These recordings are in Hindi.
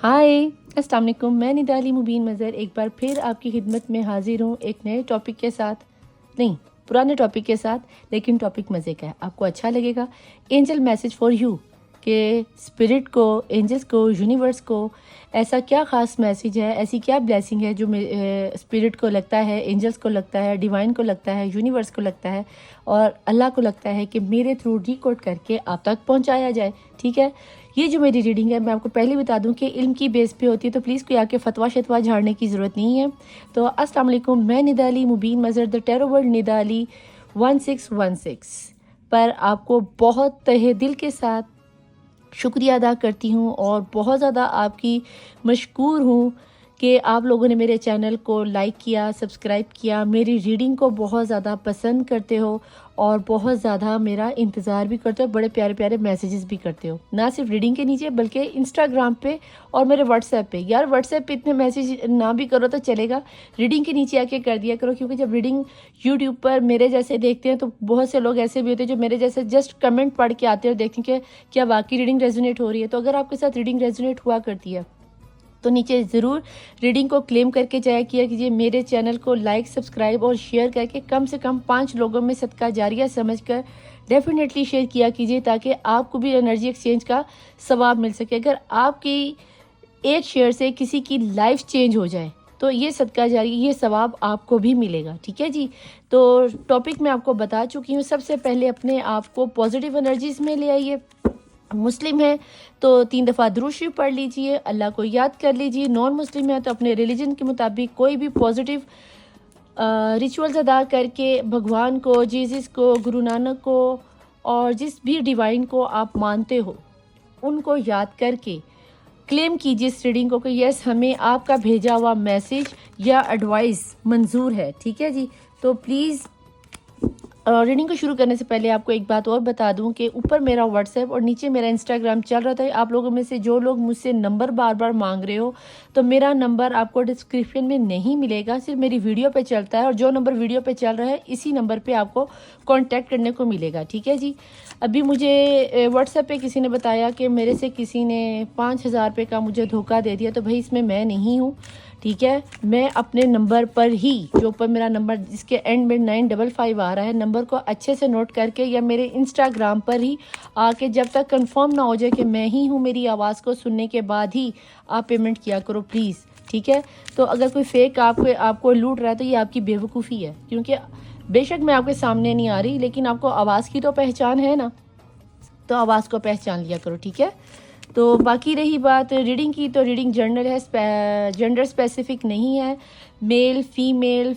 हाय अस्सलाम वालेकुम। मैं निदाली मुबीन मज़हर एक बार फिर आपकी खिदमत में हाजिर हूँ एक नए टॉपिक के साथ, नहीं पुराने टॉपिक के साथ, लेकिन टॉपिक मज़े का है, आपको अच्छा लगेगा। एंजल मैसेज फॉर यू कि स्पिरिट को, एंजल्स को, यूनिवर्स को ऐसा क्या ख़ास मैसेज है, ऐसी क्या ब्लेसिंग है जो स्पिरिट को लगता है, एंजल्स को लगता है, डिवाइन को लगता है, यूनिवर्स को लगता है और अल्लाह को लगता है कि मेरे थ्रू डिकोड करके आप तक पहुंचाया जाए। ठीक है, ये जो मेरी रीडिंग है मैं आपको पहले बता दूं कि इल्म की बेस पे होती है, तो प्लीज़ कोई आके फतवा शतवा झाड़ने की ज़रूरत नहीं है। तो अस्सलाम वालेकुम, मैं निदाली मुबीन मज़हर द टेरो वर्ल्ड निदाली 1616 पर आपको बहुत तहे दिल के साथ शुक्रिया अदा करती हूँ और बहुत ज़्यादा आपकी मशकूर हूँ कि आप लोगों ने मेरे चैनल को लाइक किया, सब्सक्राइब किया, मेरी रीडिंग को बहुत ज़्यादा पसंद करते हो और बहुत ज़्यादा मेरा इंतज़ार भी करते हो, बड़े प्यारे प्यारे मैसेजेस भी करते हो, ना सिर्फ रीडिंग के नीचे बल्कि इंस्टाग्राम पे और मेरे व्हाट्सएप पे। यार व्हाट्सएप पे इतने मैसेज ना भी करो तो चलेगा, रीडिंग के नीचे आके कर दिया करो, क्योंकि जब रीडिंग यूट्यूब पर मेरे जैसे देखते हैं तो बहुत से लोग ऐसे भी होते हैं जो मेरे जैसे जस्ट कमेंट पढ़ के आते हैं और देखते हैं कि क्या वाकई रीडिंग रेजोनेट हो रही है। तो अगर आपके साथ रीडिंग रेजोनेट हुआ करती है तो नीचे ज़रूर रीडिंग को क्लेम करके जाया किया कीजिए। मेरे चैनल को लाइक, सब्सक्राइब और शेयर करके कम से कम 5 लोगों में सदका जारिया समझकर डेफिनेटली शेयर किया कीजिए, ताकि आपको भी एनर्जी एक्सचेंज का सवाब मिल सके। अगर आपकी एक शेयर से किसी की लाइफ चेंज हो जाए तो ये सदका जारी, ये सवाब आपको भी मिलेगा। ठीक है जी, तो टॉपिक मैं आपको बता चुकी हूँ। सबसे पहले अपने आप को पॉजिटिव एनर्जीज में ले आइए। मुस्लिम है तो 3 दफ़ा दुरूद शरीफ पढ़ लीजिए, अल्लाह को याद कर लीजिए। नॉन मुस्लिम है तो अपने रिलीजन के मुताबिक कोई भी पॉजिटिव रिचुअल्स अदा करके भगवान को, जीसस को, गुरु नानक को और जिस भी डिवाइन को आप मानते हो उनको याद करके क्लेम कीजिए इस रीडिंग को कि यस, हमें आपका भेजा हुआ मैसेज या एडवाइस मंजूर है। ठीक है जी, तो प्लीज़ रीडिंग को शुरू करने से पहले आपको एक बात और बता दूं कि ऊपर मेरा व्हाट्सएप और नीचे मेरा इंस्टाग्राम चल रहा था। आप लोगों में से जो लोग मुझसे नंबर बार बार मांग रहे हो, तो मेरा नंबर आपको डिस्क्रिप्शन में नहीं मिलेगा, सिर्फ मेरी वीडियो पे चलता है और जो नंबर वीडियो पे चल रहा है इसी नंबर पे आपको कांटेक्ट करने को मिलेगा। ठीक है जी, अभी मुझे व्हाट्सएप पे किसी ने बताया कि मेरे से किसी ने 5,000 रुपये का मुझे धोखा दे दिया, तो भाई इसमें मैं नहीं हूँ। ठीक है, मैं अपने नंबर पर ही, जो ऊपर मेरा नंबर जिसके एंड में 955 आ रहा है, नंबर को अच्छे से नोट करके या मेरे इंस्टाग्राम पर ही आके जब तक कंफर्म ना हो जाए कि मैं ही हूँ, मेरी आवाज़ को सुनने के बाद ही आप पेमेंट किया करो प्लीज़। ठीक है, तो अगर कोई फेक आपको लूट रहा है तो ये आपकी बेवकूफ़ी है, क्योंकि बेशक मैं आपके सामने नहीं आ रही लेकिन आपको आवाज़ की तो पहचान है ना, तो आवाज़ को पहचान लिया करो। ठीक है, तो बाकी रही बात रीडिंग की, तो रीडिंग जर्नल है, जेंडर स्पेसिफिक नहीं है। Male, female,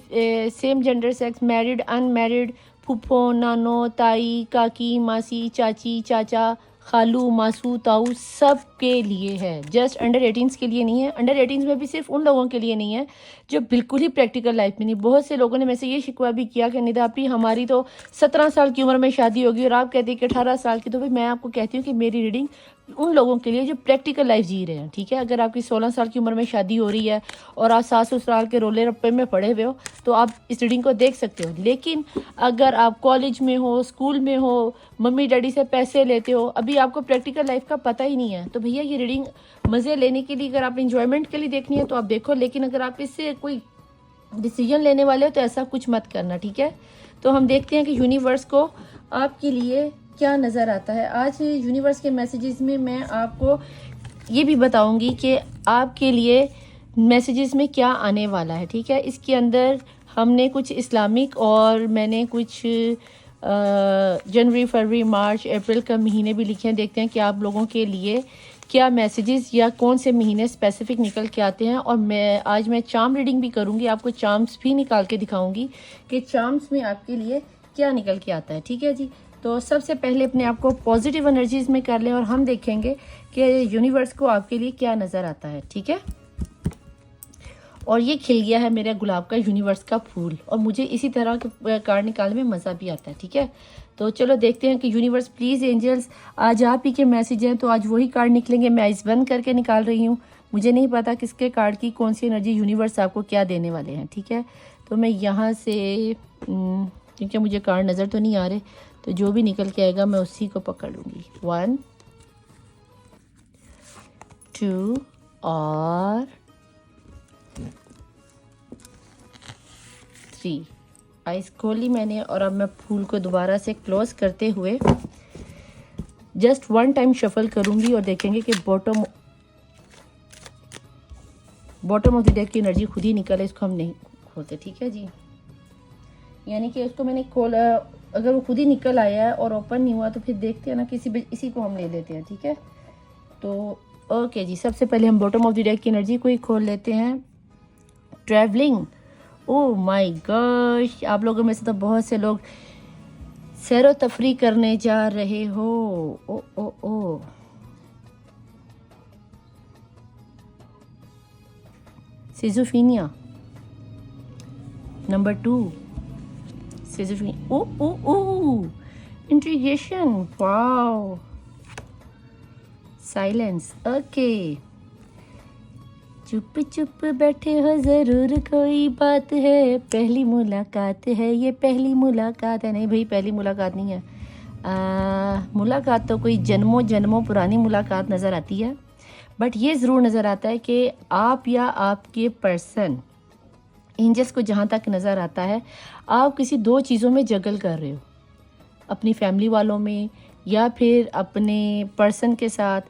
same gender, sex, married, unmarried, फूफो, नानो, ताई, काकी, मासी, चाची, चाचा, खालू, मासू, ताऊ, सब के लिए है। जस्ट अंडर 18 के लिए नहीं है। अंडर 18 में भी सिर्फ उन लोगों के लिए नहीं है जो बिल्कुल ही प्रैक्टिकल लाइफ में नहीं। बहुत से लोगों ने मेरे से ये शिकवा भी किया कि निदा आपी हमारी तो 17 साल की उम्र में शादी होगी और आप कहती है कि 18 साल की। तो भाई मैं आपको कहती हूँ कि मेरी रीडिंग उन लोगों के लिए जो प्रैक्टिकल लाइफ जी रहे हैं। ठीक है, अगर आपकी 16 साल की उम्र में शादी हो रही है और आप सास ससुराल के रोले रप्पे में पड़े हुए हो तो आप इस रीडिंग को देख सकते हो। लेकिन अगर आप कॉलेज में हो, स्कूल में हो, मम्मी डैडी से पैसे लेते हो, अभी आपको प्रैक्टिकल लाइफ का पता ही नहीं है, तो भैया ये रीडिंग मज़े लेने के लिए, अगर आप इंजॉयमेंट के लिए देखनी है तो आप देखो, लेकिन अगर आप इससे कोई डिसीजन लेने वाले हो तो ऐसा कुछ मत करना। ठीक है, तो हम देखते हैं कि यूनिवर्स को आपके लिए क्या नज़र आता है। आज यूनिवर्स के मैसेजेस में मैं आपको ये भी बताऊंगी कि आपके लिए मैसेजेस में क्या आने वाला है। ठीक है, इसके अंदर हमने कुछ इस्लामिक और मैंने कुछ जनवरी, फरवरी, मार्च, अप्रैल का महीने भी लिखे हैं। देखते हैं कि आप लोगों के लिए क्या मैसेजेस या कौन से महीने स्पेसिफिक निकल के आते हैं। और आज मैं चार्म रीडिंग भी करूंगी, आपको चार्म्स भी निकाल के दिखाऊंगी कि चार्म्स में आपके लिए क्या निकल के आता है। ठीक है जी, तो सबसे पहले अपने आप को पॉजिटिव एनर्जीज में कर लें और हम देखेंगे कि यूनिवर्स को आपके लिए क्या नज़र आता है। ठीक है, और ये खिल गया है मेरा गुलाब का यूनिवर्स का फूल और मुझे इसी तरह के कार्ड निकालने में मज़ा भी आता है। ठीक है, तो चलो देखते हैं कि यूनिवर्स प्लीज़ एंजल्स आज आप ही के मैसेज हैं, तो आज वही कार्ड निकलेंगे। मैं आइस बंद करके निकाल रही हूँ, मुझे नहीं पता किसके कार्ड की कौन सी एनर्जी यूनिवर्स आपको क्या देने वाले हैं। ठीक है, तो मैं यहाँ से क्योंकि मुझे कार्ड नज़र तो नहीं आ रहे, तो जो भी निकल के आएगा मैं उसी को पकड़ लूँगी। 1 2 और 3। आइस खोली मैंने और अब मैं फूल को दोबारा से क्लोज करते हुए जस्ट 1 टाइम शफल करूंगी और देखेंगे कि बॉटम ऑफ द डेक की एनर्जी खुद ही निकले। इसको हम नहीं खोलते, ठीक है जी। यानी कि उसको मैंने खोला, अगर वो खुद ही निकल आया है और ओपन नहीं हुआ तो फिर देखते हैं ना, इसी को हम ले लेते हैं, ठीक है। तो ओके जी, सबसे पहले हम बॉटम ऑफ द डेक की एनर्जी को ही खोल लेते हैं। ट्रैवलिंग, ओह माय गॉश, आप लोगों में से तो बहुत से लोग सैरो तफरी करने जा रहे हो। ओ ओ ओ सिजोफीनिया नंबर 2, सिजोफीनिया, ओ ओ ओ इंट्रीगेशन, वाओ, साइलेंस, ओके। चुप चुप बैठे हो, ज़रूर कोई बात है, पहली मुलाकात है, ये पहली मुलाकात है। नहीं भाई, पहली मुलाकात नहीं है। मुलाकात तो कोई जन्मों जन्मों पुरानी मुलाकात नज़र आती है, बट ये ज़रूर नज़र आता है कि आप या आपके पर्सन, एंजल्स को जहाँ तक नज़र आता है, आप किसी 2 चीज़ों में जगल कर रहे हो, अपनी फैमिली वालों में या फिर अपने पर्सन के साथ।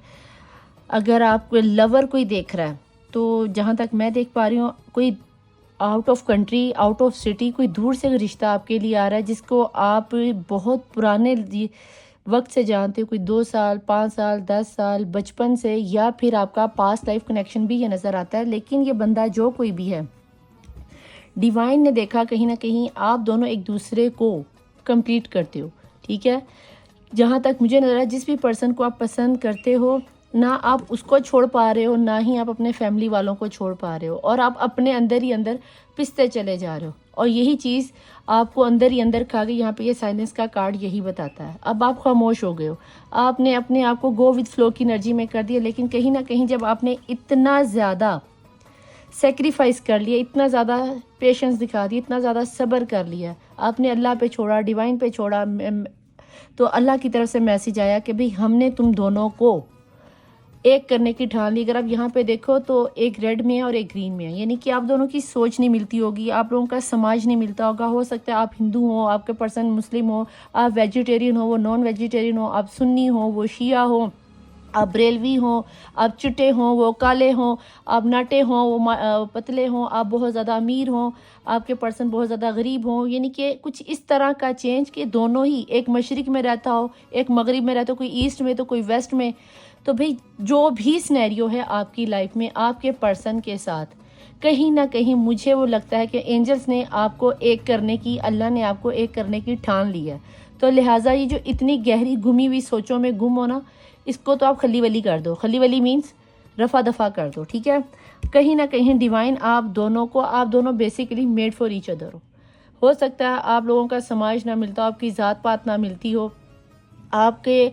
अगर आपको लवर कोई देख रहा है तो जहाँ तक मैं देख पा रही हूँ, कोई out of country, out of city, कोई दूर से रिश्ता आपके लिए आ रहा है जिसको आप बहुत पुराने वक्त से जानते हो, कोई 2 साल, 5 साल, 10 साल, बचपन से, या फिर आपका पास्ट लाइफ कनेक्शन भी ये नज़र आता है। लेकिन ये बंदा जो कोई भी है, डिवाइन ने देखा कहीं ना कहीं आप दोनों एक दूसरे को कंप्लीट करते हो, ठीक है। जहाँ तक मुझे नज़र है, जिस भी पर्सन को आप पसंद करते हो, ना आप उसको छोड़ पा रहे हो, ना ही आप अपने फैमिली वालों को छोड़ पा रहे हो, और आप अपने अंदर ही अंदर पिसते चले जा रहे हो, और यही चीज़ आपको अंदर ही अंदर खा गई। यहाँ पे ये साइलेंस का कार्ड यही बताता है। अब आप खामोश हो गए हो, आपने अपने आप को गो विद फ्लो की एनर्जी में कर दिया। लेकिन कहीं ना कहीं जब आपने इतना ज़्यादा सेक्रीफाइस कर लिया, इतना ज़्यादा पेशेंस दिखा दिया, इतना ज़्यादा सब्र कर लिया, आपने अल्लाह पे छोड़ा, डिवाइन पे छोड़ा, तो अल्लाह की तरफ से मैसेज आया कि भाई हमने तुम दोनों को एक करने की ठान ली। अगर आप यहाँ पे देखो तो एक रेड में है और एक ग्रीन में है, यानी कि आप दोनों की सोच नहीं मिलती होगी, आप लोगों का समाज नहीं मिलता होगा। हो सकता है आप हिंदू हो, आपके पर्सन मुस्लिम हो, आप वेजिटेरियन हो, वो नॉन वेजिटेरियन हो, आप सुन्नी हो, वो शिया हो, आप बरेलवी हो, आप चिट्टे हों, वो काले हों, आप नाटे हों, वो पतले हों, आप बहुत ज़्यादा अमीर हों, आपके पर्सन बहुत ज़्यादा गरीब हों, यानी कि कुछ इस तरह का चेंज कि दोनों ही, एक मशरिक में रहता हो, एक मगरिब में रहता हो, कोई ईस्ट में तो कोई वेस्ट में। तो भाई जो भी सिनेरियो है आपकी लाइफ में आपके पर्सन के साथ, कहीं ना कहीं मुझे वो लगता है कि एंजल्स ने आपको एक करने की, अल्लाह ने आपको एक करने की ठान ली है। तो लिहाजा ये जो इतनी गहरी गुमी हुई सोचों में गुम होना, इसको तो आप खली वली कर दो। खली वली मीन्स रफा दफा कर दो, ठीक है। कहीं ना कहीं डिवाइन आप दोनों basically made for each other हो सकता है आप लोगों का समाज ना मिलता हो, आपकी ज़ात पात ना मिलती हो, आपके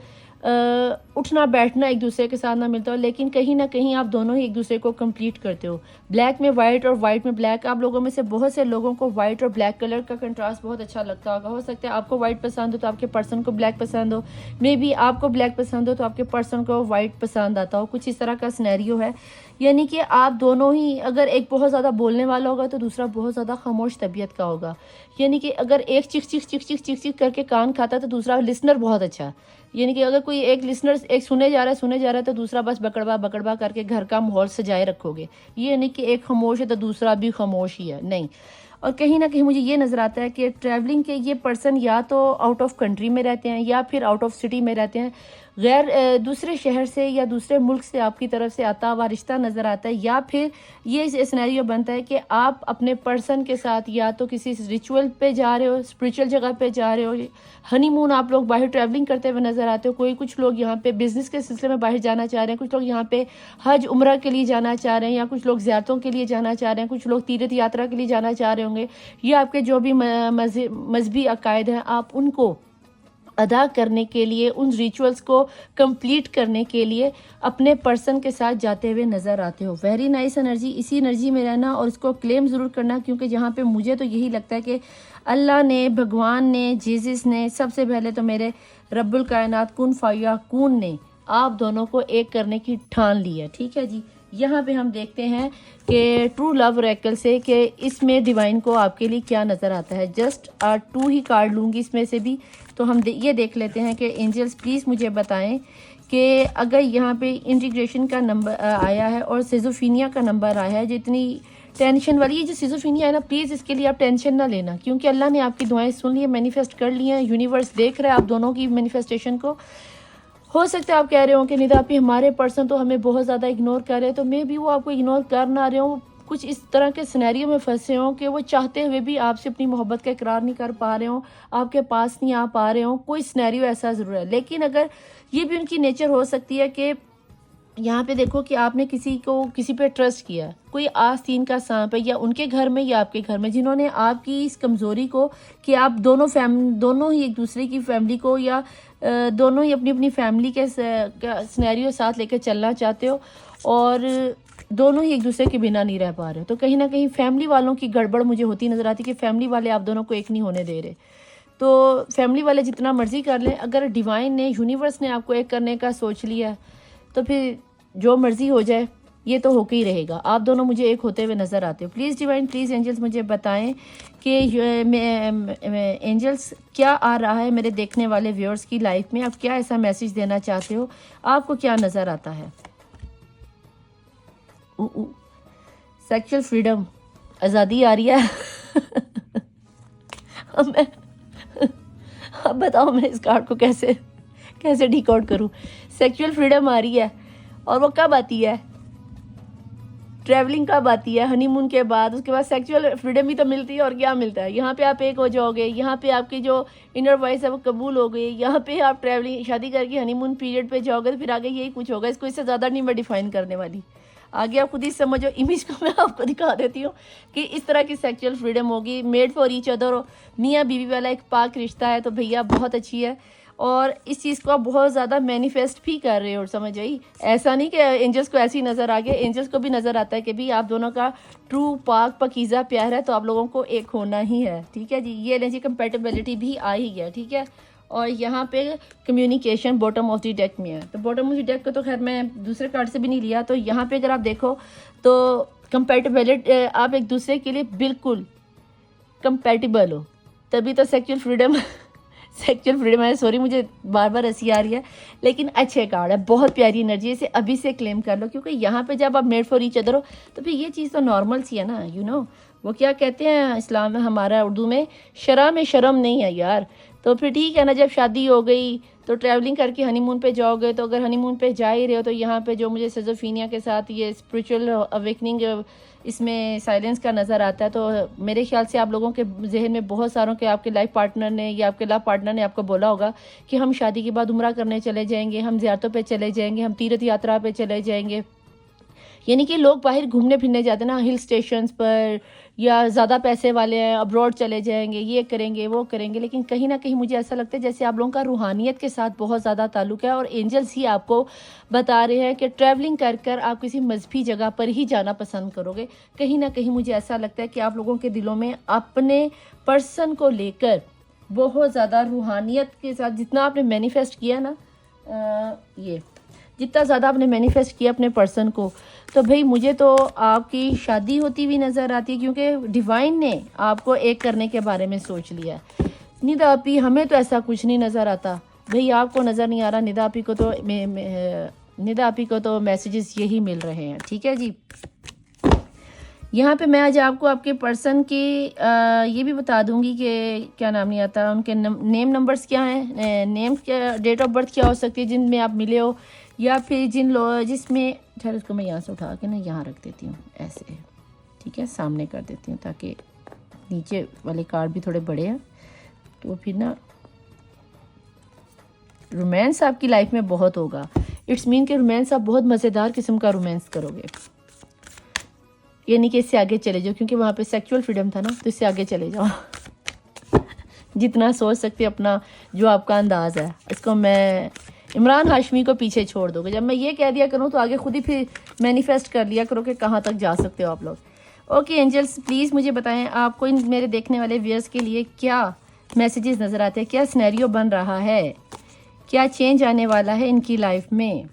उठना बैठना एक दूसरे के साथ ना मिलता हो, लेकिन कहीं ना कहीं आप दोनों ही एक दूसरे को कंप्लीट करते हो। ब्लैक में वाइट और वाइट में ब्लैक, आप लोगों में से बहुत से लोगों को वाइट और ब्लैक कलर का कंट्रास्ट बहुत अच्छा लगता होगा। हो सकता है आपको वाइट पसंद हो तो आपके पर्सन को ब्लैक पसंद हो, मे बी आपको ब्लैक पसंद हो तो आपके पर्सन को वाइट पसंद आता हो, कुछ इस तरह का सिनेरियो है। यानी कि आप दोनों ही, अगर एक बहुत ज़्यादा बोलने वाला होगा तो दूसरा बहुत ज़्यादा खामोश तबीयत का होगा। यानी कि अगर एक चिक चिक चिक चिक चिक चिक करके कान खाता तो दूसरा लिसनर बहुत अच्छा। यानी कि अगर कोई एक लिसनर एक सुने जा रहा है तो दूसरा बस बकड़बा बकड़बा करके घर का माहौल सजाए रखोगे। ये नहीं कि एक खामोश है तो दूसरा भी खामोश ही है, नहीं। और कहीं ना कहीं मुझे ये नज़र आता है कि ट्रैवलिंग के ये पर्सन या तो आउट ऑफ कंट्री में रहते हैं या फिर आउट ऑफ सिटी में रहते हैं, गैर दूसरे शहर से या दूसरे मुल्क से आपकी तरफ से आता हुआ रिश्ता नज़र आता है। या फिर ये सिनेरियो बनता है कि आप अपने पर्सन के साथ या तो किसी रिचुअल पे जा रहे हो, स्पिरिचुअल जगह पे जा रहे हो, हनीमून आप लोग बाहर ट्रैवलिंग करते हुए नज़र आते हो। कुछ लोग यहाँ पे बिजनेस के सिलसिले में बाहर जाना चाह रहे हैं, कुछ लोग यहाँ पे हज उम्रा के लिए जाना चाह रहे हैं, या कुछ लोग ज़ियारतों के लिए जाना चाह रहे हैं, कुछ लोग तीर्थ यात्रा के लिए जाना चाह रहे होंगे। ये आपके जो भी मजहबी अकायद हैं, आप उनको अदा करने के लिए, उन रिचुअल्स को कंप्लीट करने के लिए अपने पर्सन के साथ जाते हुए नज़र आते हो। वेरी नाइस एनर्जी, इसी एनर्जी में रहना और इसको क्लेम ज़रूर करना, क्योंकि जहाँ पे मुझे तो यही लगता है कि अल्लाह ने, भगवान ने, जीसस ने, सबसे पहले तो मेरे रब्बुल कायनात कुन फाया कून ने आप दोनों को एक करने की ठान ली है, ठीक है जी। यहाँ पे हम देखते हैं कि ट्रू लव ऑरेकल से कि इसमें डिवाइन को आपके लिए क्या नज़र आता है। जस्ट 2 ही कार्ड लूँगी इसमें से भी। तो हम ये देख लेते हैं कि एंजल्स प्लीज़ मुझे बताएं कि अगर यहाँ पे इंटीग्रेशन का नंबर आया है और सिजोफीनिया का नंबर आया है, जितनी टेंशन वाली ये जो सिजोफीनिया है ना, प्लीज़ इसके लिए आप टेंशन ना लेना, क्योंकि अल्लाह ने आपकी दुआएं सुन ली है, मैनिफेस्ट कर ली हैं। यूनिवर्स देख रहा है आप दोनों की मैनिफेस्टेशन को। हो सकता है आप कह रहे हो कि निदा आपी हमारे पर्सन तो हमें बहुत ज़्यादा इग्नोर कर रहे हैं, तो मे भी वो आपको इग्नोर कर ना रहे हो, कुछ इस तरह के सिनेरियो में फंसे हो कि वो चाहते हुए भी आपसे अपनी मोहब्बत का इकरार नहीं कर पा रहे हो, आपके पास नहीं आ पा रहे हो। कोई सिनेरियो ऐसा ज़रूर है। लेकिन अगर ये भी उनकी नेचर हो सकती है कि यहाँ पे देखो कि आपने किसी पे ट्रस्ट किया, कोई आस्तीन का सांप है या उनके घर में या आपके घर में, जिन्होंने आपकी इस कमज़ोरी को कि आप दोनों ही एक दूसरे की फैमिली को या दोनों ही अपनी अपनी फैमिली के सिनेरियो साथ लेकर चलना चाहते हो और दोनों ही एक दूसरे के बिना नहीं रह पा रहे हो। तो कहीं ना कहीं फैमिली वालों की गड़बड़ मुझे होती नज़र आती कि फैमिली वाले आप दोनों को एक नहीं होने दे रहे। तो फैमिली वाले जितना मर्जी कर लें, अगर डिवाइन ने, यूनिवर्स ने आपको एक करने का सोच लिया तो फिर जो मर्जी हो जाए ये तो होके ही रहेगा। आप दोनों मुझे एक होते हुए नज़र आते हो। प्लीज़ डिवाइन, प्लीज़ एंजल्स मुझे बताएं कि एंजल्स क्या आ रहा है मेरे देखने वाले व्यूअर्स की लाइफ में। आप क्या ऐसा मैसेज देना चाहते हो, आपको क्या नज़र आता है। सेक्सुअल फ्रीडम, आज़ादी आ रही है। अब बताओ मैं इस कार्ड को कैसे डिकोड करूं। सेक्सुअल फ्रीडम आ रही है और वो कब आती है, ट्रैवलिंग कब आती है, हनीमून के बाद। उसके बाद सेक्सुअल फ्रीडम भी तो मिलती है और क्या मिलता है। यहाँ पे आप एक हो जाओगे, यहाँ पे आपकी जो इनर वॉइस है वो कबूल हो गई, यहाँ पे आप ट्रैवलिंग शादी करके हनीमून पीरियड पे जाओगे तो फिर आगे यही कुछ होगा। इसको इससे ज़्यादा नहीं मैं डिफाइन करने वाली, आगे आप खुद ही समझो। इमेज को मैं आपको दिखा देती हूँ कि इस तरह की सेक्सुअल फ्रीडम होगी। मेड फॉर ईच अदर, मियाँ बीवी वाला एक पाक रिश्ता है तो भैया बहुत अच्छी है। और इस चीज़ को आप बहुत ज़्यादा मैनिफेस्ट भी कर रहे हो, समझ आई। ऐसा नहीं कि एंजल्स को ऐसे ही नज़र आ गया, एंजल्स को भी नज़र आता है कि भी आप दोनों का ट्रू पाक पकीज़ा प्यार है, तो आप लोगों को एक होना ही है। ठीक है जी, ये लें जी, कंपेटेबिलिटी भी आ ही गया। ठीक है, और यहाँ पे communication bottom of the deck में है। तो बॉटम ऑफ द डेक को तो खैर मैं दूसरे कार्ड से भी नहीं लिया। तो यहाँ पे अगर आप देखो तो कंपेटेबिलिटी, आप एक दूसरे के लिए बिल्कुल कंपेटिबल हो, तभी तो सेक्सुअल फ्रीडम है। सॉरी, मुझे बार बार हंसी आ रही है, लेकिन अच्छे कार्ड है, बहुत प्यारी एनर्जी। इसे अभी से क्लेम कर लो, क्योंकि यहाँ पे जब आप मेड फॉर ईच अदर हो तो फिर ये चीज़ तो नॉर्मल सी है ना। यू नो वो क्या कहते हैं इस्लाम में, हमारा उर्दू में, शर्म नहीं है यार। तो फिर ठीक है ना, जब शादी हो गई तो ट्रैवलिंग करके हनीमून पे जाओगे, तो अगर हनीमून पे जा ही रहे हो तो यहाँ पे जो मुझे सिजोफीनिया के साथ ये स्पिरिचुअल अवेकनिंग इसमें साइलेंस का नज़र आता है। तो मेरे ख्याल से आप लोगों के जहन में बहुत सारों के आपके लाइफ पार्टनर ने या आपके लव पार्टनर ने आपको बोला होगा कि हम शादी के बाद उम्रा करने चले जाएंगे, हम ज़ियारतों पे चले जाएंगे, हम तीर्थ यात्रा पे चले जाएंगे। यानी कि लोग बाहर घूमने फिरने जाते हैं ना, हिल स्टेशंस पर, या ज़्यादा पैसे वाले हैं अब्रॉड चले जाएंगे, ये करेंगे वो करेंगे। लेकिन कहीं ना कहीं मुझे ऐसा लगता है जैसे आप लोगों का रूहानियत के साथ बहुत ज़्यादा ताल्लुक़ है, और एंजल्स ही आपको बता रहे हैं कि ट्रैवलिंग कर कर आप किसी मजहबी जगह पर ही जाना पसंद करोगे। कहीं ना कहीं मुझे ऐसा लगता है कि आप लोगों के दिलों में अपने पर्सन को लेकर बहुत ज़्यादा रूहानियत के साथ, जितना आपने मैनिफेस्ट किया ना, जितना ज़्यादा आपने मैनिफेस्ट किया अपने पर्सन को, तो भाई मुझे तो आपकी शादी होती हुई नज़र आती है, क्योंकि डिवाइन ने आपको एक करने के बारे में सोच लिया है। निदा आपी हमें तो ऐसा कुछ नहीं नज़र आता भाई, आपको नज़र नहीं आ रहा। निदा आपी को तो मैसेजेस यही मिल रहे हैं। ठीक है जी, यहाँ पे मैं आज आपको आपके पर्सन की ये भी बता दूंगी कि क्या नाम नहीं आता, उनके नेम नंबर्स क्या हैं, नेम क्या, डेट ऑफ बर्थ क्या हो सकती है जिनमें आप मिले हो, या फिर जिसमें, चलो इसको मैं यहाँ से उठा के ना यहाँ रख देती हूँ ऐसे। ठीक है, सामने कर देती हूँ ताकि नीचे वाले कार्ड भी थोड़े बड़े हैं, तो फिर ना रोमांस आपकी लाइफ में बहुत होगा। इट्स मीन कि रोमांस आप बहुत मज़ेदार किस्म का रोमांस करोगे, यानी कि इससे आगे चले जाओ, क्योंकि वहाँ पे सेक्सुअल फ्रीडम था ना, तो इससे आगे चले जाओ। जितना सोच सकते अपना जो आपका अंदाज़ है, इसको मैं इमरान हाशमी को पीछे छोड़ दोगे। जब मैं ये कह दिया करूँ तो आगे खुद ही फिर मैनिफेस्ट कर लिया करो कि कहाँ तक जा सकते हो आप लोग। ओके एंजल्स, प्लीज़ मुझे बताएं आपको इन मेरे देखने वाले व्यूअर्स के लिए क्या मैसेजेस नज़र आते हैं, क्या सिनेरियो बन रहा है, क्या चेंज आने वाला है इनकी लाइफ में।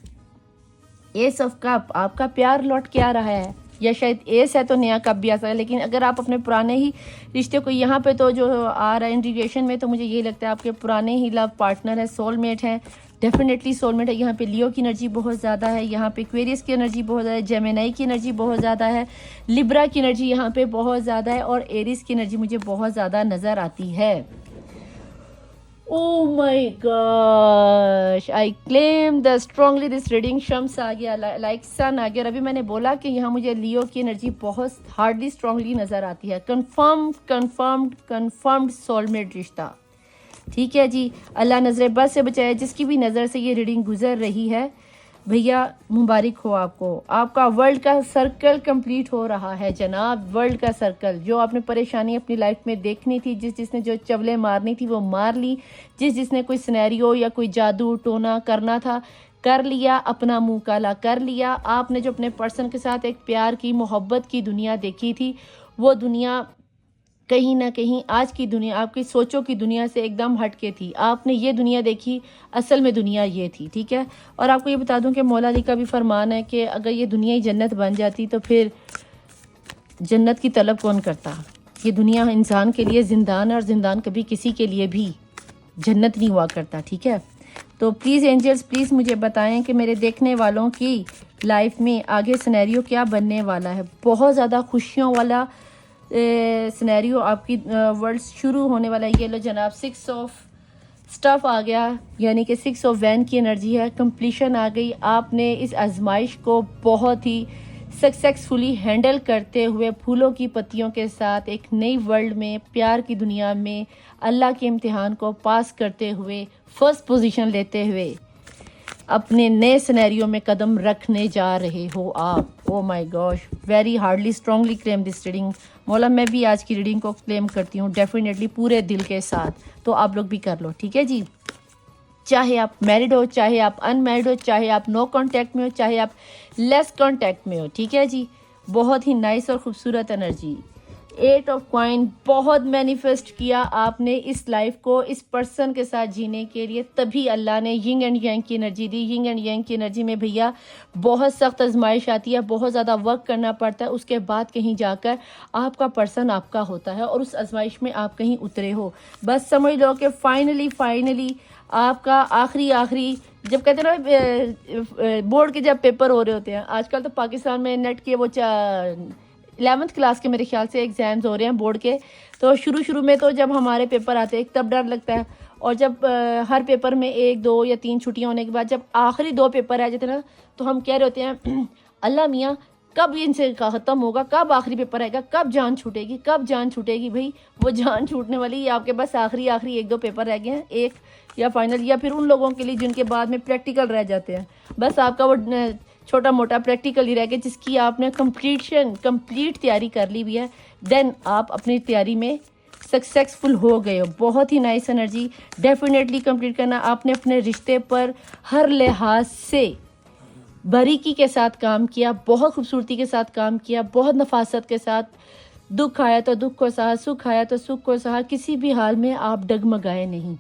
एस ऑफ कप, आपका प्यार लौट के आ रहा है, या शायद एस है तो नया कप भी आ सकता है। लेकिन अगर आप अपने पुराने ही रिश्ते को यहाँ पे तो जो आ रहा है इंडिकेशन में, तो मुझे ये लगता है आपके पुराने ही लव पार्टनर है, सोलमेट है, डेफिनेटली सोलमेट है। यहाँ पे लियो की एनर्जी बहुत ज़्यादा है, यहाँ पे एक्वेरियस की एनर्जी बहुत ज़्यादा है, जेमिनी की एनर्जी बहुत ज़्यादा है, लिब्रा की एनर्जी यहाँ पे बहुत ज़्यादा है, और एरिस की एनर्जी मुझे बहुत ज़्यादा नज़र आती है। Oh my gosh, I claim the strongly this reading Shams आ गया, लाइक सन आ गया। और अभी मैंने बोला कि यहाँ मुझे लियो की एनर्जी बहुत हार्डली स्ट्रांगली नज़र आती है। कंफर्म्ड सोलमेट रिश्ता, ठीक है जी। अल्लाह नज़र बद से बचाए। जिसकी भी नज़र से ये रीडिंग गुजर रही है भैया, मुबारक हो आपको, आपका वर्ल्ड का सर्कल कंप्लीट हो रहा है जनाब। वर्ल्ड का सर्कल, जो आपने परेशानी अपनी लाइफ में देखनी थी, जिसने जो चवले मारनी थी वो मार ली, जिसने कोई सिनेरियो या कोई जादू टोना करना था कर लिया, अपना मुंह काला कर लिया। आपने जो अपने पर्सन के साथ एक प्यार की मोहब्बत की दुनिया देखी थी, वो दुनिया कहीं ना कहीं आज की दुनिया आपकी सोचों की दुनिया से एकदम हट के थी। आपने ये दुनिया देखी, असल में दुनिया ये थी, ठीक है। और आपको ये बता दूं कि मौला अली का भी फरमान है कि अगर ये दुनिया ही जन्नत बन जाती तो फिर जन्नत की तलब कौन करता। ये दुनिया इंसान के लिए जिंदान है, और जिंदान कभी किसी के लिए भी जन्नत नहीं हुआ करता, ठीक है। तो प्लीज़ एंजल्स, प्लीज़ मुझे बताएं कि मेरे देखने वालों की लाइफ में आगे सिनेरियो क्या बनने वाला है। बहुत ज़्यादा खुशियों वाला सिनेरियो आपकी वर्ल्ड शुरू होने वाला है। ये लो जनाब, 6 ऑफ स्टफ आ गया, यानी कि 6 ऑफ वैन की एनर्जी है। कंप्लीशन आ गई। आपने इस आजमाइश को बहुत ही सक्सेसफुली हैंडल करते हुए फूलों की पत्तियों के साथ एक नई वर्ल्ड में, प्यार की दुनिया में अल्लाह के इम्तिहान को पास करते हुए, फर्स्ट पोजीशन लेते हुए अपने नए सिनेरियो में कदम रखने जा रहे हो आप। Oh my gosh, very hardly strongly claim this reading. मौला मैं भी आज की रीडिंग को क्लेम करती हूँ डेफिनेटली पूरे दिल के साथ, तो आप लोग भी कर लो, ठीक है जी। चाहे आप मैरिड हो, चाहे आप अनमैरिड हो, चाहे आप नो कांटेक्ट में हो, चाहे आप लेस कांटेक्ट में हो, ठीक है जी। बहुत ही नाइस और खूबसूरत एनर्जी। 8 ऑफ कॉइन, बहुत मैनिफेस्ट किया आपने इस लाइफ को इस पर्सन के साथ जीने के लिए, तभी अल्लाह ने यिंग एंड यांग की energy the. Yin and yang की एनर्जी में भैया बहुत सख्त आजमाइश आती है, बहुत ज़्यादा वर्क करना पड़ता है, उसके बाद कहीं जाकर आपका पर्सन आपका होता है और उस आजमाइश में आप कहीं उतरे हो। बस समझ लो कि फाइनली आपका आखिरी जब कहते हैं ना बोर्ड के जब पेपर हो रहे होते हैं, आजकल तो पाकिस्तान में नेट के वो 11th क्लास के मेरे ख्याल से एग्ज़ाम्स हो रहे हैं बोर्ड के। तो शुरू में तो जब हमारे पेपर आते हैं तब डर लगता है, और जब हर पेपर में 1, 2 या 3 छुट्टियां होने के बाद जब आखिरी 2 पेपर आ जाते हैं ना, तो हम कह रहे होते हैं अल्लाह मियाँ कब इनसे ख़त्म होगा, कब आखिरी पेपर आएगा, कब जान छूटेगी, कब जान छूटेगी। भाई वो जान छूटने वाली आपके पास आखिरी 1-2 पेपर रह गए हैं, एक या फाइनल, या फिर उन लोगों के लिए जिनके बाद में प्रैक्टिकल रह जाते हैं। बस आपका वो छोटा मोटा प्रैक्टिकल ही रह गया जिसकी आपने कंप्लीट तैयारी कर ली हुई है। देन आप अपनी तैयारी में सक्सेसफुल हो गए हो। बहुत ही नाइस एनर्जी। डेफिनेटली कंप्लीट करना। आपने अपने रिश्ते पर हर लिहाज से बारीकी के साथ काम किया, बहुत खूबसूरती के साथ काम किया, बहुत नफासत के साथ। दुख आया तो दुख को सहा, सुख आया तो सुख को सहा। किसी भी हाल में आप डगमगाए नहीं।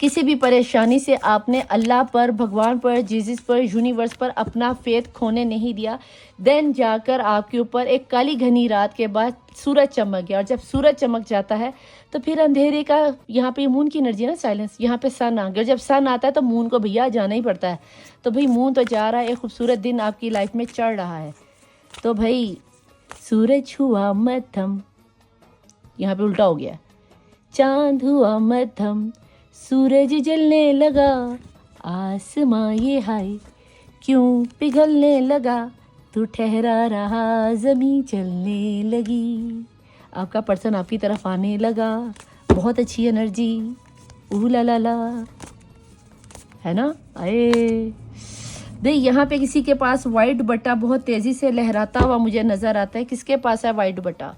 किसी भी परेशानी से आपने अल्लाह पर, भगवान पर, जीसस पर, यूनिवर्स पर अपना फेथ खोने नहीं दिया। देन जाकर आपके ऊपर एक काली घनी रात के बाद सूरज चमक गया, और जब सूरज चमक जाता है तो फिर अंधेरे का, यहाँ पे मून की एनर्जी है ना, साइलेंस, यहाँ पे सन आ गया। जब सन आता है तो मून को भैया जाना ही पड़ता है। तो भाई मून तो जा रहा है, एक खूबसूरत दिन आपकी लाइफ में चढ़ रहा है। तो भाई सूरज हुआ मध्यम, यहाँ पे उल्टा हो गया, चांद हुआ मध्यम, सूरज जलने लगा, आसमां ये हाय क्यों पिघलने लगा, तू ठहरा रहा ज़मीं चलने लगी। आपका पर्सन आपकी तरफ आने लगा। बहुत अच्छी एनर्जी। ला ला है ना। आए देख, यहाँ पे किसी के पास वाइट दुपट्टा बहुत तेज़ी से लहराता हुआ मुझे नज़र आता है। किसके पास है वाइट दुपट्टा?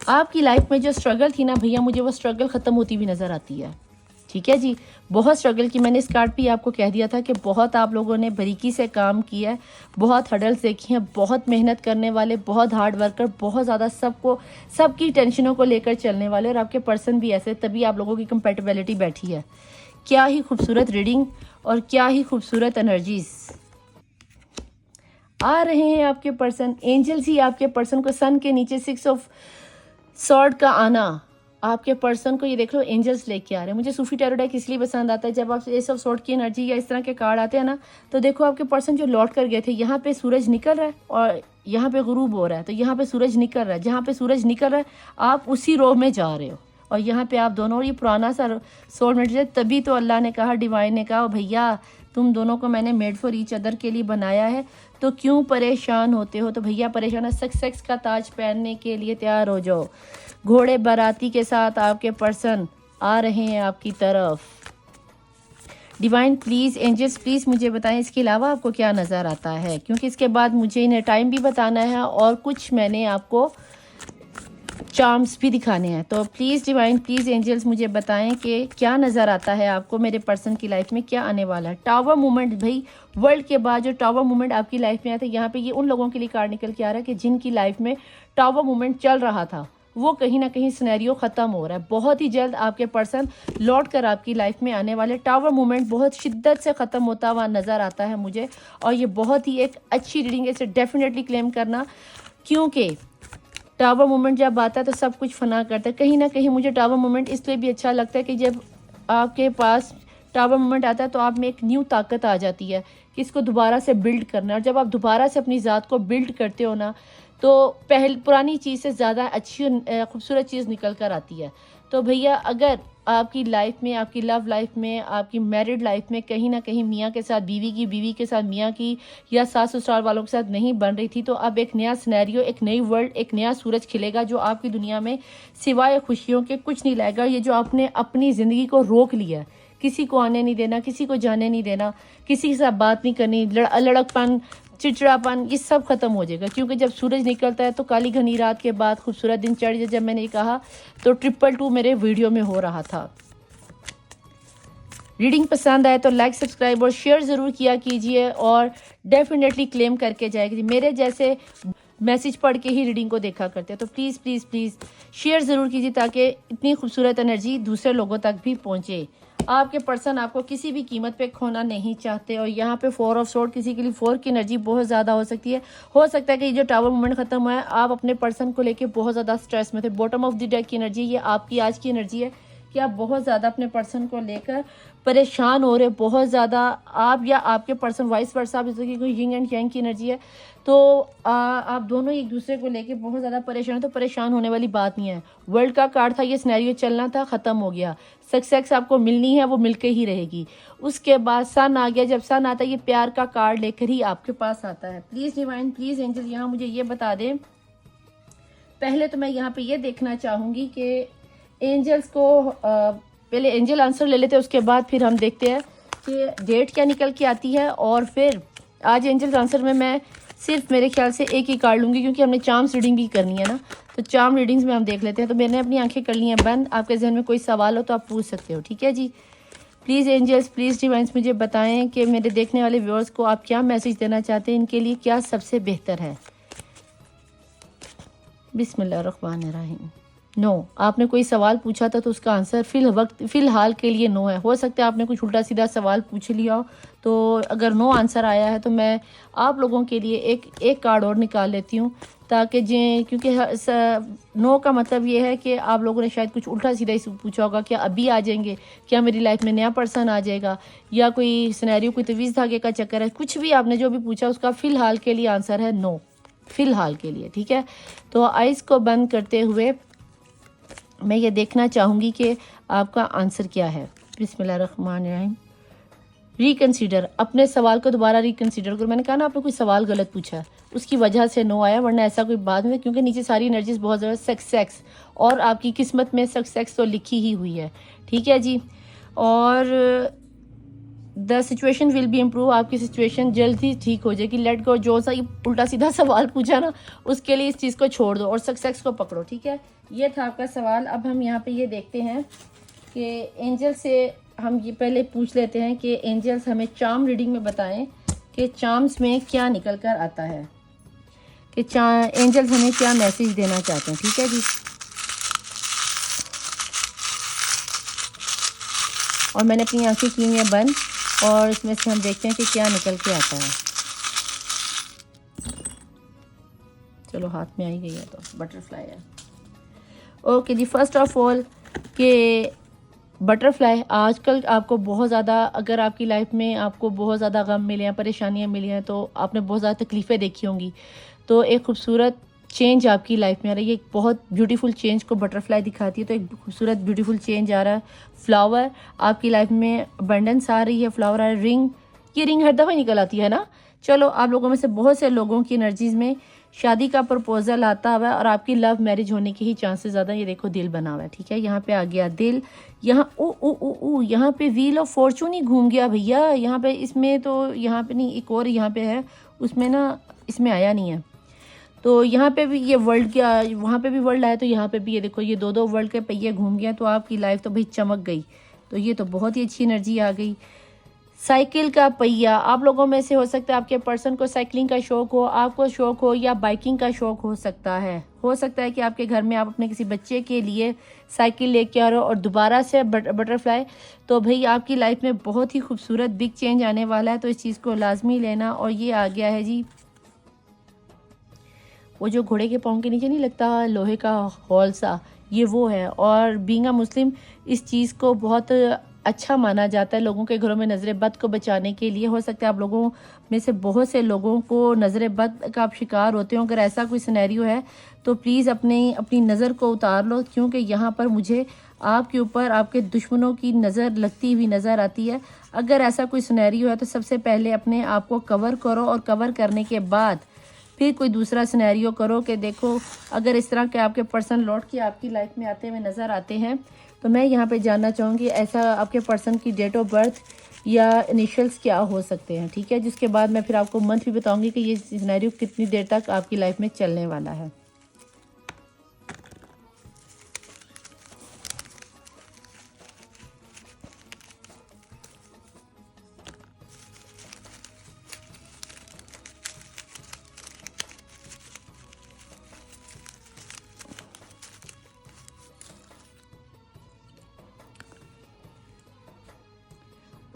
आपकी लाइफ में जो स्ट्रगल थी ना भैया, मुझे वो स्ट्रगल ख़त्म होती हुई नज़र आती है। ठीक है जी, बहुत स्ट्रगल की। मैंने इस कार्ड पे आपको कह दिया था कि बहुत आप लोगों ने बारीकी से काम किया है, बहुत हडल्स देखी हैं, बहुत मेहनत करने वाले, बहुत हार्ड वर्कर, बहुत ज़्यादा सबकी टेंशनों को लेकर चलने वाले, और आपके पर्सन भी ऐसे, तभी आप लोगों की कंपेटेबिलिटी बैठी है। क्या ही खूबसूरत रीडिंग और क्या ही खूबसूरत एनर्जीज आ रहे हैं आपके पर्सन। एंजल्स ही आपके पर्सन को सन के नीचे 6 ऑफ सॉर्ड का आना, आपके पर्सन को ये देख लो एंजल्स लेके आ रहे हैं। मुझे सूफी टैरो डेक इसलिए पसंद आता है, जब आप एस ऑफ सॉर्ड की एनर्जी या इस तरह के कार्ड आते हैं ना, तो देखो आपके पर्सन जो लौट कर गए थे, यहाँ पे सूरज निकल रहा है और यहाँ पे गुरूब हो रहा है, तो यहाँ पे सूरज निकल रहा है, जहाँ पे सूरज निकल रहा है आप उसी रो में जा रहे हो और यहाँ पे आप दोनों, और ये पुराना सा सोलमेट है। तभी तो अल्लाह ने कहा, डिवाइन ने कहा, भैया तुम दोनों को मैंने मेड फॉर ईच अदर के लिए बनाया है, तो क्यों परेशान होते हो। तो भैया परेशान है, सक्सेस का ताज पहनने के लिए तैयार हो जाओ। घोड़े बाराती के साथ आपके पर्सन आ रहे हैं आपकी तरफ। डिवाइन प्लीज़, एंजल्स प्लीज़ मुझे बताएं इसके अलावा आपको क्या नज़र आता है, क्योंकि इसके बाद मुझे इन्हें टाइम भी बताना है और कुछ मैंने आपको चार्म्स भी दिखाने हैं। तो प्लीज़ डिवाइन, प्लीज़ एंजल्स मुझे बताएं कि क्या नज़र आता है आपको, मेरे पर्सन की लाइफ में क्या आने वाला है। टावर मूवमेंट, भाई वर्ल्ड के बाद जो टावर मूवमेंट आपकी लाइफ में आया था, यहाँ पे ये उन लोगों के लिए कार्ड निकल के आ रहा है कि जिनकी लाइफ में टावर मूवमेंट चल रहा था, वो कहीं ना कहीं सिनेरियो ख़त्म हो रहा है। बहुत ही जल्द आपके पर्सन लौट कर आपकी लाइफ में आने वाले। टावर मूवमेंट बहुत शिद्दत से ख़त्म होता हुआ नज़र आता है मुझे, और ये बहुत ही एक अच्छी रीडिंग है, इसे डेफिनेटली क्लेम करना, क्योंकि टावर मूवमेंट जब आता है तो सब कुछ फना करता है। कहीं ना कहीं मुझे टावर मूवमेंट इसलिए भी अच्छा लगता है कि जब आपके पास टावर मूवमेंट आता है तो आप में एक न्यू ताकत आ जाती है कि इसको दोबारा से बिल्ड करना, और जब आप दोबारा से अपनी ज़ात को बिल्ड करते हो ना, तो पुरानी चीज़ से ज़्यादा अच्छी खूबसूरत चीज़ निकल कर आती है। तो भैया अगर आपकी लाइफ में, आपकी लव लाइफ में, आपकी मैरिड लाइफ में कहीं ना कहीं मियाँ के साथ बीवी की, बीवी के साथ मियाँ की, या सास ससुराल वालों के साथ नहीं बन रही थी, तो अब एक नया सिनेरियो, एक नई वर्ल्ड, एक नया सूरज खिलेगा जो आपकी दुनिया में सिवाय खुशियों के कुछ नहीं लाएगा। ये जो आपने अपनी ज़िंदगी को रोक लिया है, किसी को आने नहीं देना, किसी को जाने नहीं देना, किसी के साथ बात नहीं करनी, लड़कपन, चिड़चिड़ापन, ये सब खत्म हो जाएगा। क्योंकि जब सूरज निकलता है तो काली घनी रात के बाद खूबसूरत दिन चढ़ जाए। जब मैंने ये कहा तो 222 मेरे वीडियो में हो रहा था। रीडिंग पसंद आए तो लाइक, सब्सक्राइब और शेयर ज़रूर किया कीजिए, और डेफिनेटली क्लेम करके जाएगी। मेरे जैसे मैसेज पढ़ के ही रीडिंग को देखा करते हैं, तो प्लीज़ प्लीज़ प्लीज़ शेयर ज़रूर कीजिए ताकि इतनी खूबसूरत एनर्जी दूसरे लोगों तक भी पहुँचे। आपके पर्सन आपको किसी भी कीमत पे खोना नहीं चाहते, और यहाँ पे 4 ऑफ सोर्ड, किसी के लिए 4 की एनर्जी बहुत ज़्यादा हो सकती है। हो सकता है कि ये जो टावर मूवमेंट खत्म हुआ है, आप अपने पर्सन को लेके बहुत ज़्यादा स्ट्रेस में थे। बॉटम ऑफ द डेक की एनर्जी, ये आपकी आज की एनर्जी है कि आप बहुत ज़्यादा अपने पर्सन को लेकर परेशान हो रहे, बहुत ज़्यादा। आप या आपके पर्सन वाइस वर्सा, आप जैसे कि कोई यिंग एंड यांग की एनर्जी है, तो आप दोनों एक दूसरे को लेके बहुत ज़्यादा परेशान है। तो परेशान होने वाली बात नहीं है। वर्ल्ड का कार्ड था, ये सिनेरियो चलना था, ख़त्म हो गया। सक्सेस आपको मिलनी है, वो मिलके ही रहेगी। उसके बाद सन आ गया। जब सन आता है, ये प्यार का कार्ड लेकर ही आपके पास आता है। प्लीज़ डिवाइन, प्लीज़ एंजल यहाँ मुझे ये बता दें। पहले तो मैं यहाँ पे ये देखना चाहूँगी कि एंजल्स को पहले एंजल आंसर ले लेते हैं, उसके बाद फिर हम देखते हैं कि डेट क्या निकल के आती है। और फिर आज एंजल्स आंसर में मैं सिर्फ मेरे ख्याल से एक ही कार्ड लूँगी, क्योंकि हमने चार्म्स रीडिंग भी करनी है ना, तो चार्म रीडिंग्स में हम देख लेते हैं। तो मैंने अपनी आंखें कर ली हैं बंद। आपके जहन में कोई सवाल हो तो आप पूछ सकते हो, ठीक है जी। प्लीज़ एंजल्स, प्लीज़ डिवाइन्स मुझे बताएं कि मेरे देखने वाले व्यूअर्स को आप क्या मैसेज देना चाहते हैं, इनके लिए क्या सबसे बेहतर है। बिस्मिल्लाहिर्रहमानिर्रहीम। नो, आपने कोई सवाल पूछा था तो उसका आंसर फ़िलहाल के लिए नो है। हो सकता है आपने कुछ उल्टा सीधा सवाल पूछ लिया हो, तो अगर नो आंसर आया है तो मैं आप लोगों के लिए एक कार्ड और निकाल लेती हूँ, ताकि क्योंकि नो का मतलब ये है कि आप लोगों ने शायद कुछ उल्टा सीधा ही पूछा होगा, क्या अभी आ जाएंगे, क्या मेरी लाइफ में नया पर्सन आ जाएगा, या कोई सिनेरियो, कोई तवीज़ धागे का चक्कर है, कुछ भी आपने जो भी पूछा उसका फ़िलहाल के लिए आंसर है नो, फ़िलहाल के लिए, ठीक है। तो आइज़ को बंद करते हुए मैं ये देखना चाहूँगी कि आपका आंसर क्या है। बिस्मिल्लाहिर्रहमानिर्रहीम। रिकंसीडर, अपने सवाल को दोबारा रिकंसीडर करो। मैंने कहा ना आपने कोई सवाल गलत पूछा है, उसकी वजह से नो आया, वरना ऐसा कोई बात नहीं, क्योंकि नीचे सारी एनर्जीज बहुत ज़्यादा सक्सेस, और आपकी किस्मत में सक्सेस तो लिखी ही हुई है, ठीक है जी। और the situation will be improve, आपकी सिचुएशन जल्द ही ठीक हो जाएगी। लेट गो, जो सा उल्टा सीधा सवाल पूछा ना उसके लिए इस चीज़ को छोड़ दो और सक्सेस को पकड़ो, ठीक है। ये था आपका सवाल। अब हम यहाँ पे ये देखते हैं कि एंजल से हम ये पहले पूछ लेते हैं कि एंजल्स हमें चार्म रीडिंग में बताएं कि चार्म्स में क्या निकल कर आता है, कि एंजल्स हमें क्या मैसेज देना चाहते हैं, ठीक है जी। और मैंने अपनी आंखें की हुई हैं बंद, और इसमें से हम देखते हैं कि क्या निकल के आता है। चलो हाथ में आई गई है तो बटरफ्लाई है। ओके जी, फर्स्ट ऑफ ऑल कि बटरफ्लाई आजकल आपको बहुत ज़्यादा, अगर आपकी लाइफ में आपको बहुत ज़्यादा गम मिले हैं, परेशानियां मिली हैं, तो आपने बहुत ज़्यादा तकलीफ़ें देखी होंगी, तो एक खूबसूरत चेंज आपकी लाइफ में आ रही है। एक बहुत ब्यूटीफुल चेंज को बटरफ्लाई दिखाती है, तो एक खूबसूरत ब्यूटीफुल चेंज आ रहा है। फ्लावर आपकी लाइफ में अबंडेंस आ रही है, फ्लावर आ रहा है। रिंग, ये रिंग हर दफ़ा निकल आती है ना। चलो, आप लोगों में से बहुत से लोगों की एनर्जीज़ में शादी का प्रपोजल आता हुआ है और आपकी लव मैरिज होने के ही चांसेस ज़्यादा। ये देखो दिल बना हुआ है, ठीक है, यहाँ पे आ गया दिल, यहाँ ओ ओ ओ ओ, यहाँ पे व्हील ऑफ फॉर्चून ही घूम गया भैया। यहाँ पे इसमें तो, यहाँ पे नहीं, एक और यहाँ पे है, उसमें ना, इसमें आया नहीं है। तो यहाँ पे भी ये वर्ल्ड क्या, वहाँ पे भी वर्ल्ड आया, तो यहाँ पे भी ये देखो, ये दो दो वर्ल्ड के पहिए घूम गए, तो आपकी लाइफ तो भाई चमक गई। तो ये तो बहुत ही अच्छी एनर्जी आ गई। साइकिल का पहिया, आप लोगों में से हो सकता है आपके पर्सन को साइकिलिंग का शौक हो, आपको शौक हो, या बाइकिंग का शौक हो सकता है। हो सकता है कि आपके घर में आप अपने किसी बच्चे के लिए साइकिल लेके आ रहे हो और दोबारा से बटरफ्लाई। तो भाई आपकी लाइफ में बहुत ही खूबसूरत बिग चेंज आने वाला है, तो इस चीज़ को लाजमी लेना। और ये आ गया है जी, वो जो घोड़े के पाँव के नीचे नहीं लगता लोहे का हॉल सा, ये वो है। और बीइंग अ मुस्लिम इस चीज़ को बहुत अच्छा माना जाता है लोगों के घरों में नज़र बद को बचाने के लिए। हो सकता है आप लोगों में से बहुत से लोगों को नज़र बद का आप शिकार होते हो। अगर ऐसा कोई सिनेरियो है तो प्लीज़ अपनी नज़र को उतार लो, क्योंकि यहाँ पर मुझे आपके ऊपर आपके दुश्मनों की नज़र लगती हुई नज़र आती है। अगर ऐसा कोई सिनेरियो है तो सबसे पहले अपने आप को कवर करो, और कवर करने के बाद फिर कोई दूसरा सिनेरियो करो कि देखो अगर इस तरह के आपके पर्सन लौट के आपकी लाइफ में आते हुए नज़र आते हैं, तो मैं यहाँ पे जानना चाहूँगी ऐसा आपके पर्सन की डेट ऑफ बर्थ या इनिशियल्स क्या हो सकते हैं, ठीक है। जिसके बाद मैं फिर आपको मंथ भी बताऊँगी कि ये सिनेरियो कितनी देर तक आपकी लाइफ में चलने वाला है।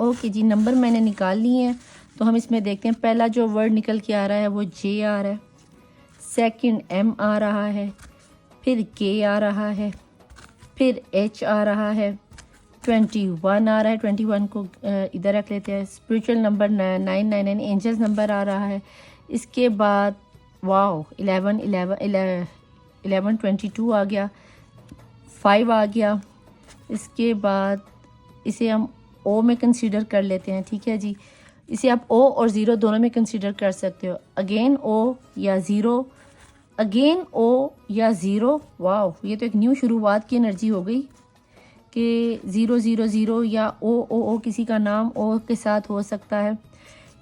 ओके जी, नंबर मैंने निकाल लिए हैं, तो हम इसमें देखते हैं। पहला जो वर्ड निकल के आ रहा है वो जे आ रहा है, सेकंड एम आ रहा है, फिर के आ रहा है, फिर एच आ रहा है, 21 आ रहा है। 21 को इधर रख लेते हैं। स्पिरिचुअल नंबर 999, एंजल्स नंबर आ रहा है। इसके बाद वाओ 11 22 आ गया, 5 आ गया। इसके बाद इसे हम ओ में कंसीडर कर लेते हैं, ठीक है जी। इसे आप ओ और ज़ीरो दोनों में कंसीडर कर सकते हो। अगेन ओ या ज़ीरो, अगेन ओ या ज़ीरो। वाओ, ये तो एक न्यू शुरुआत की एनर्जी हो गई कि 000 या ओ किसी का नाम ओ के साथ हो सकता है,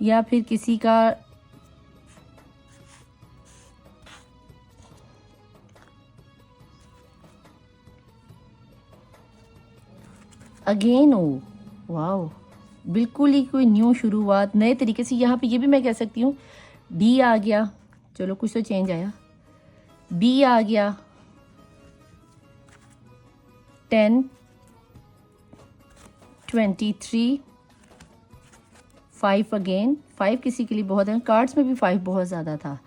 या फिर किसी का अगेन ओ। वाओ, बिल्कुल ही कोई न्यू शुरुआत नए तरीके से। यहाँ पे ये भी मैं कह सकती हूँ डी आ गया, चलो कुछ तो चेंज आया। बी आ गया, 10 23 5 अगेन। 5 किसी के लिए बहुत है, कार्ड्स में भी 5 बहुत ज़्यादा था।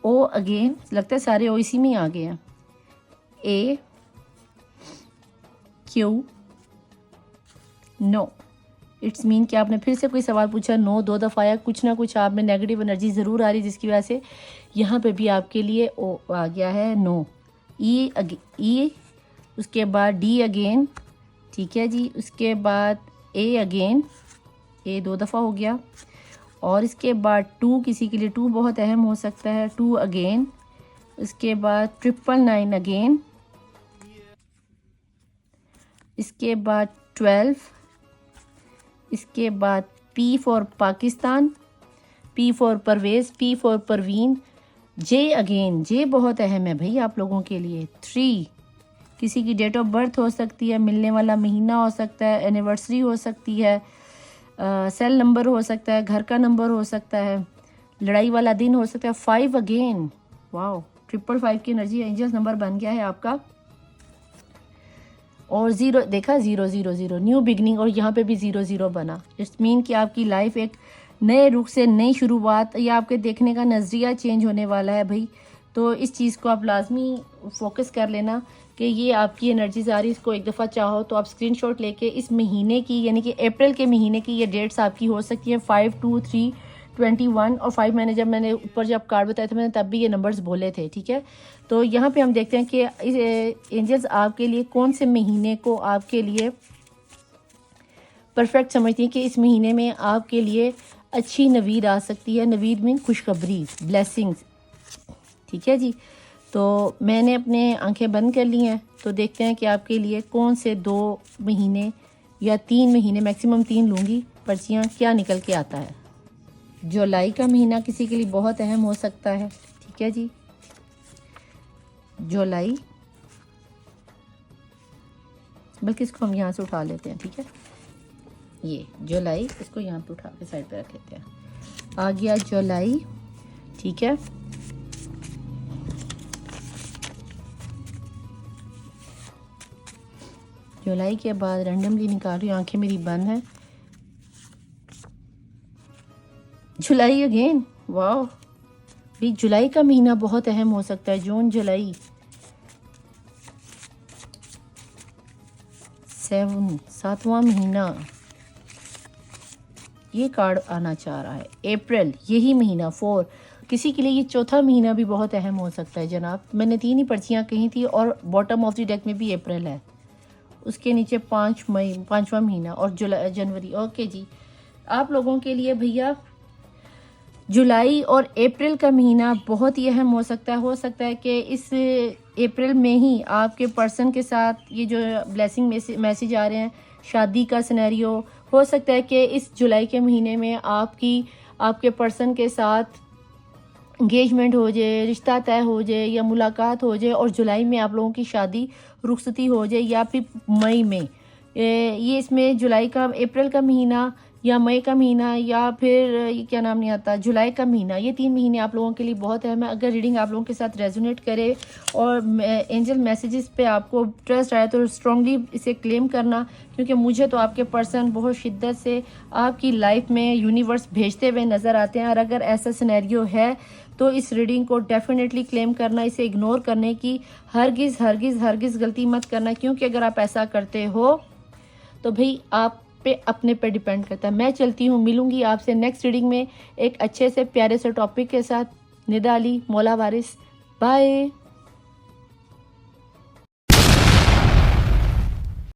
ओ अगेन, लगता है सारे ओ इसी में आ गए हैं। ए क्यू नो। इट्स मीन कि आपने फिर से कोई सवाल पूछा, नो 2 दफ़ा आया, कुछ ना कुछ आप में नेगेटिव एनर्जी ज़रूर आ रही, जिसकी वजह से यहाँ पे भी आपके लिए ओ आ गया है, नो। ई, उसके बाद डी अगेन, ठीक है जी। उसके बाद ए अगेन, ए 2 दफ़ा हो गया। और इसके बाद 2, किसी के लिए 2 बहुत अहम हो सकता है, 2 अगेन। उसके बाद 999 अगेन। इसके बाद 12। इसके बाद P for Pakistan, P for Parvez, P for Parveen. J again, J बहुत अहम है भाई आप लोगों के लिए। 3, किसी की डेट ऑफ बर्थ हो सकती है, मिलने वाला महीना हो सकता है, एनिवर्सरी हो सकती है, सेल नंबर हो सकता है, घर का नंबर हो सकता है, लड़ाई वाला दिन हो सकता है। 5 अगेन, वाओ, 555 की एनर्जी, एंजल्स नंबर बन गया है आपका। और ज़ीरो देखा, 0 0 0 न्यू बिगनिंग, और यहाँ पे भी 0 0 बना। इट्स मीन कि आपकी लाइफ एक नए रुख से नई शुरुआत या आपके देखने का नज़रिया चेंज होने वाला है भाई। तो इस चीज़ को आप लाजमी फोकस कर लेना कि ये आपकी एनर्जीज आ रही, इसको एक दफ़ा चाहो तो आप स्क्रीनशॉट लेके इस महीने की यानी कि अप्रैल के महीने की ये डेट्स आपकी हो सकती हैं 5, 2, 3, 21 और 5। मैंने ऊपर जब कार्ड बताया था मैंने तब भी ये नंबर्स बोले थे, ठीक है। तो यहाँ पे हम देखते हैं कि एंजल्स आपके लिए कौन से महीने को आपके लिए परफेक्ट समझती हैं कि इस महीने में आपके लिए अच्छी नवीद आ सकती है। नवीद में खुशखबरी, ब्लेसिंग्स, ठीक है जी। तो मैंने अपने आंखें बंद कर ली हैं, तो देखते हैं कि आपके लिए कौन से 2 महीने या 3 महीने, मैक्सिमम 3 लूँगी पर्चियाँ, क्या निकल के आता है। जुलाई का महीना किसी के लिए बहुत अहम हो सकता है, ठीक है जी। जुलाई, बल्कि इसको हम यहाँ से उठा लेते हैं, ठीक है। ये जुलाई, इसको यहाँ पे उठा के साइड पे रख लेते हैं। आ गया जुलाई, ठीक है। जुलाई के बाद रैंडमली निकाल रही हूँ, आंखें मेरी बंद हैं। जुलाई अगेन, वाह भाई, जुलाई का महीना बहुत अहम हो सकता है। जून, जुलाई, 7वां महीना, ये कार्ड आना चाह रहा है। अप्रैल, यही महीना 4, किसी के लिए ये चौथा महीना भी बहुत अहम हो सकता है जनाब। मैंने 3 ही पर्चियाँ कही थी और बॉटम ऑफ द डेक में भी अप्रैल है, उसके नीचे 5 मई, 5वां महीना, और जनवरी। ओके जी, आप लोगों के लिए भैया जुलाई और अप्रैल का महीना बहुत ही अहम हो सकता है। कि इस अप्रैल में ही आपके पर्सन के साथ ये जो ब्लेसिंग मैसेज आ रहे हैं, शादी का सिनेरियो हो सकता है कि इस जुलाई के महीने में आपके पर्सन के साथ इंगेजमेंट हो जाए, रिश्ता तय हो जाए या मुलाकात हो जाए, और जुलाई में आप लोगों की शादी रुखसती हो जाए, या फिर मई में। ये इसमें जुलाई का, अप्रैल का महीना या मई का महीना या फिर ये क्या नाम नहीं आता, जुलाई का महीना, ये 3 महीने आप लोगों के लिए बहुत अहम है। अगर रीडिंग आप लोगों के साथ रेजोनेट करे और एंजल मैसेजेस पे आपको ट्रस्ट आए तो स्ट्रांगली इसे क्लेम करना, क्योंकि मुझे तो आपके पर्सन बहुत शिद्दत से आपकी लाइफ में यूनिवर्स भेजते हुए नज़र आते हैं। और अगर ऐसा सिनेरियो है तो इस रीडिंग को डेफिनेटली क्लेम करना, इसे इग्नोर करने की हरगिज़ गलती मत करना, क्योंकि अगर आप ऐसा करते हो तो भाई आप पे अपने पे डिपेंड करता है। मैं चलती हूँ, मिलूंगी आपसे नेक्स्ट रीडिंग में एक अच्छे से प्यारे से टॉपिक के साथ। निदा अली, मौला वारिस, बाय।